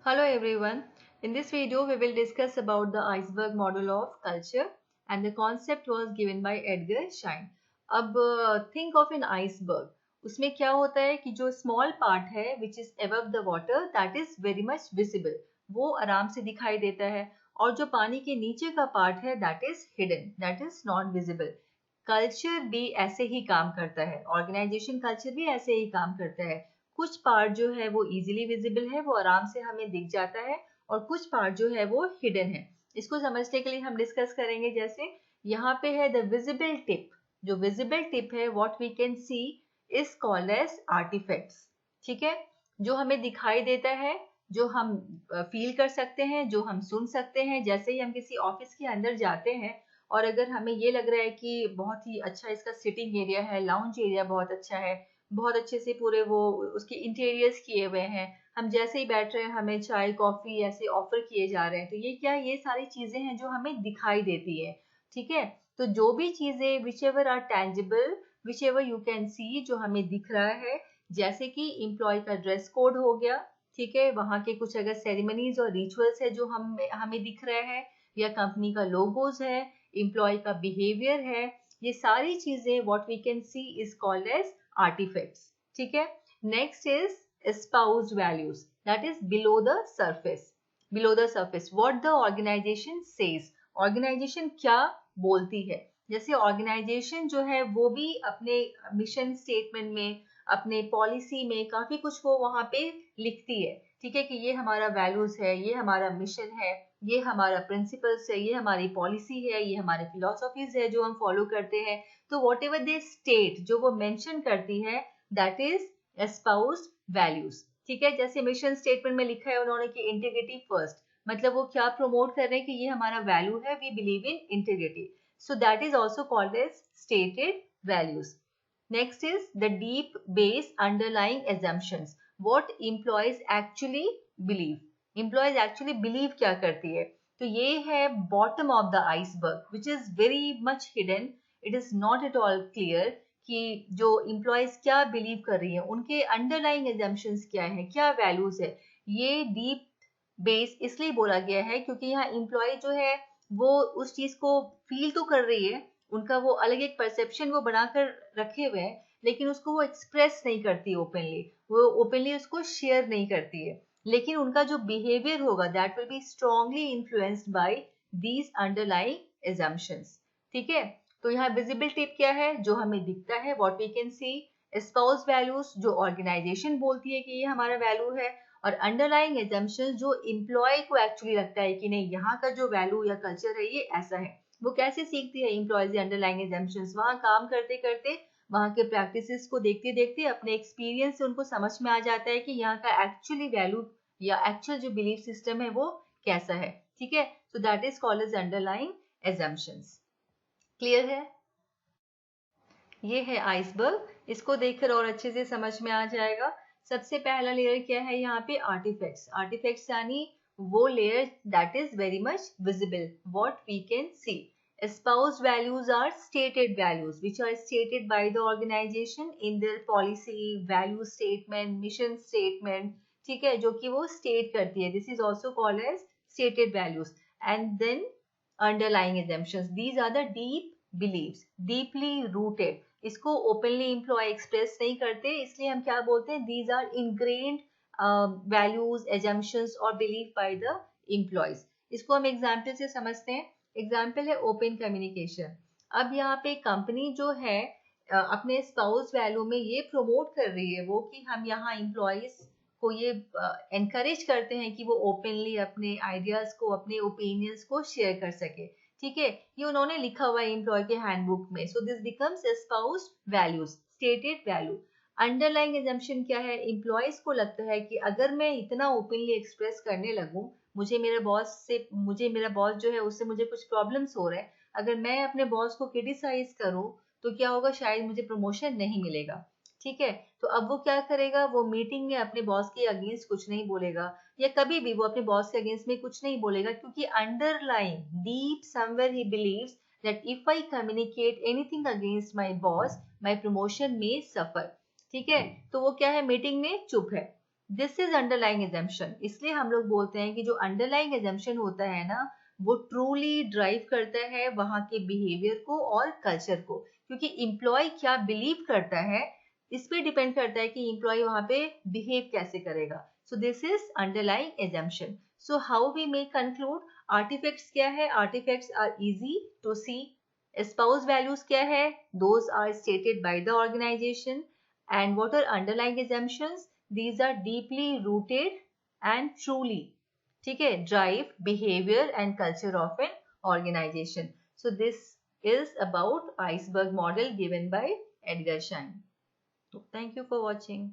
Hello everyone. In this video, we will discuss about the iceberg model of culture and the concept was given by Edgar Schein. अब think of an iceberg. उसमें क्या होता है कि जो small part है which is above the water that is very much visible. वो आराम से दिखाई देता है और जो पानी के नीचे का part है that is hidden, that is not visible. Culture भी ऐसे ही काम करता है, ऑर्गेनाइजेशन कल्चर भी ऐसे ही काम करता है. कुछ पार्ट जो है वो इजीली विजिबल है, वो आराम से हमें दिख जाता है और कुछ पार्ट जो है वो हिडन है. इसको समझने के लिए हम डिस्कस करेंगे. जैसे यहाँ पे है द विजिबल टिप. जो विजिबल टिप है what we can see is called as artifacts. ठीक है, जो हमें दिखाई देता है, जो हम फील कर सकते हैं, जो हम सुन सकते हैं. जैसे ही हम किसी ऑफिस के अंदर जाते हैं और अगर हमें ये लग रहा है कि बहुत ही अच्छा इसका सिटिंग एरिया है, लाउंज एरिया बहुत अच्छा है, बहुत अच्छे से पूरे वो उसके इंटीरियर्स किए हुए हैं, हम जैसे ही बैठ रहे हैं हमें चाय कॉफी ऐसे ऑफर किए जा रहे हैं, तो ये क्या, ये सारी चीजें हैं जो हमें दिखाई देती है. ठीक है, तो जो भी चीजें which ever are tangible, which ever you can see, जो हमें दिख रहा है, जैसे कि एम्प्लॉय का ड्रेस कोड हो गया. ठीक है, वहाँ के कुछ अगर सेरेमनीज और रिचुअल्स है जो हमें दिख रहे हैं, या कंपनी का लोगोज है, एम्प्लॉय का बिहेवियर है, ये सारी चीजें what we can see is called as artifacts. ठीक है, next is espoused values, that is below the surface. below the surface what the organization says, organization क्या बोलती है. जैसे ऑर्गेनाइजेशन जो है वो भी अपने मिशन स्टेटमेंट में, अपने पॉलिसी में काफी कुछ वो वहां पे लिखती है. ठीक है, कि ये हमारा वैल्यूज है, ये हमारा मिशन है, ये हमारा प्रिंसिपल्स है, ये हमारी पॉलिसी है, ये हमारे फिलोसॉफीज है जो हम फॉलो करते हैं. तो वॉट एवर दे स्टेट, जो वो मेंशन करती है, दैट इज एस्पाउस्ड वैल्यूज. ठीक है, जैसे मिशन स्टेटमेंट में लिखा है उन्होंने कि इंटीग्रिटी फर्स्ट, मतलब वो क्या प्रमोट कर रहे हैं कि ये हमारा वैल्यू है, we believe in integrity. So that is also called as stated values. Next is the deep base underlying assumptions. What employees actually believe. Employees actually believe क्या करती है. तो ये है bottom of the iceberg which is very much hidden. It is not at all clear कि जो employees क्या believe कर रही है, उनके underlying assumptions क्या है, क्या values है. ये deep base इसलिए बोला गया है क्योंकि यहाँ employee जो है वो उस चीज को feel तो कर रही है, उनका वो अलग एक परसेप्शन वो बनाकर रखे हुए हैं, लेकिन उसको वो एक्सप्रेस नहीं करती ओपनली, वो ओपनली उसको शेयर नहीं करती है. लेकिन उनका जो बिहेवियर होगा that will be strongly influenced by these underlying assumptions. ठीक है, तो यहाँ विजिबल टिप क्या है, जो हमें दिखता है, what we can see. Espoused values, जो ऑर्गेनाइजेशन बोलती है कि ये हमारा वैल्यू है. और अंडरलाइंग एजम्पशंस, जो एम्प्लॉय को एक्चुअली लगता है कि नहीं, यहाँ का जो वैल्यू या कल्चर है ये ऐसा है. वो कैसे सीखती है एम्प्लॉयज अंडरलाइंग एजम्पशंस, वहां काम करते करते, वहां के प्रैक्टिसेस को देखते देखते, अपने एक्सपीरियंस से उनको समझ में आ जाता है कि यहाँ का एक्चुअली वैल्यू या एक्चुअल जो बिलीफ सिस्टम है वो कैसा है. ठीक है, so that is called as underlying assumptions. Clear है. ये है आइसबर्ग, इसको देखकर और अच्छे से समझ में आ जाएगा. सबसे पहला लेयर क्या है यहाँ पे, आर्टिफैक्ट्स. आर्टिफैक्ट्स यानी वो layer that is very much visible, what we can see. espoused values are stated values which are stated by the organization in their policy, value statement, mission statement. ठीक है, जो कि वो स्टेट करती है, this is also called as stated values. And then underlying assumptions, these are the deep beliefs, deeply rooted. इसको openly employ express नहीं करते, इसलिए हम क्या बोलते हैं, these are ingrained values, assumptions और बिलीफ बाय द एम्प्लॉयज. इसको हम एग्जाम्पल से समझते हैं. एग्जाम्पल है ओपन कम्युनिकेशन. अब यहाँ पे कंपनी जो है अपने स्पाउस वैल्यू में ये प्रमोट कर रही है वो कि हम यहाँ एम्प्लॉयज को ये एनकरेज करते हैं कि वो ओपनली अपने आइडियाज को, अपने ओपिनियंस को शेयर कर सके. ठीक है, ये उन्होंने लिखा हुआ है एम्प्लॉय के हैंडबुक में. So this becomes एस्पाउस्ड values, stated value. Underlying assumption क्या है, एम्प्लॉयज को लगता है कि अगर मैं इतना ओपनली एक्सप्रेस करने लगूं, मुझे मेरा बॉस जो है उससे मुझे कुछ प्रॉब्लम्स हो रहे हैं, अगर मैं अपने बॉस को क्रिटिसाइज करूं तो क्या होगा, शायद मुझे प्रमोशन नहीं मिलेगा. ठीक है, तो अब वो क्या करेगा, वो मीटिंग में अपने बॉस के अगेंस्ट कुछ नहीं बोलेगा, या कभी भी वो अपने बॉस के अगेंस्ट में कुछ नहीं बोलेगा, क्योंकि underline deep somewhere he believes that if I communicate anything against my boss, my promotion में सफर. ठीक है, तो वो क्या है, मीटिंग में चुप है. This is underlying assumption. इसलिए हम लोग बोलते हैं कि जो अंडरलाइंग एजम्पशन होता है ना, वो ट्रूली ड्राइव करता है वहां के बिहेवियर को और कल्चर को, क्योंकि एम्प्लॉय क्या बिलीव करता है इस पे डिपेंड करता है कि एम्प्लॉय वहां पे बिहेव कैसे करेगा। So this is underlying assumption. So how we may conclude, artifacts क्या है? Artifacts are easy to see. espouse values क्या है? those are stated by the organization. And what are underlying assumptions? These are deeply rooted and truly, ठीक है, drive behavior and culture of an organization. So this is about iceberg model given by Edgar Schein. So thank you for watching.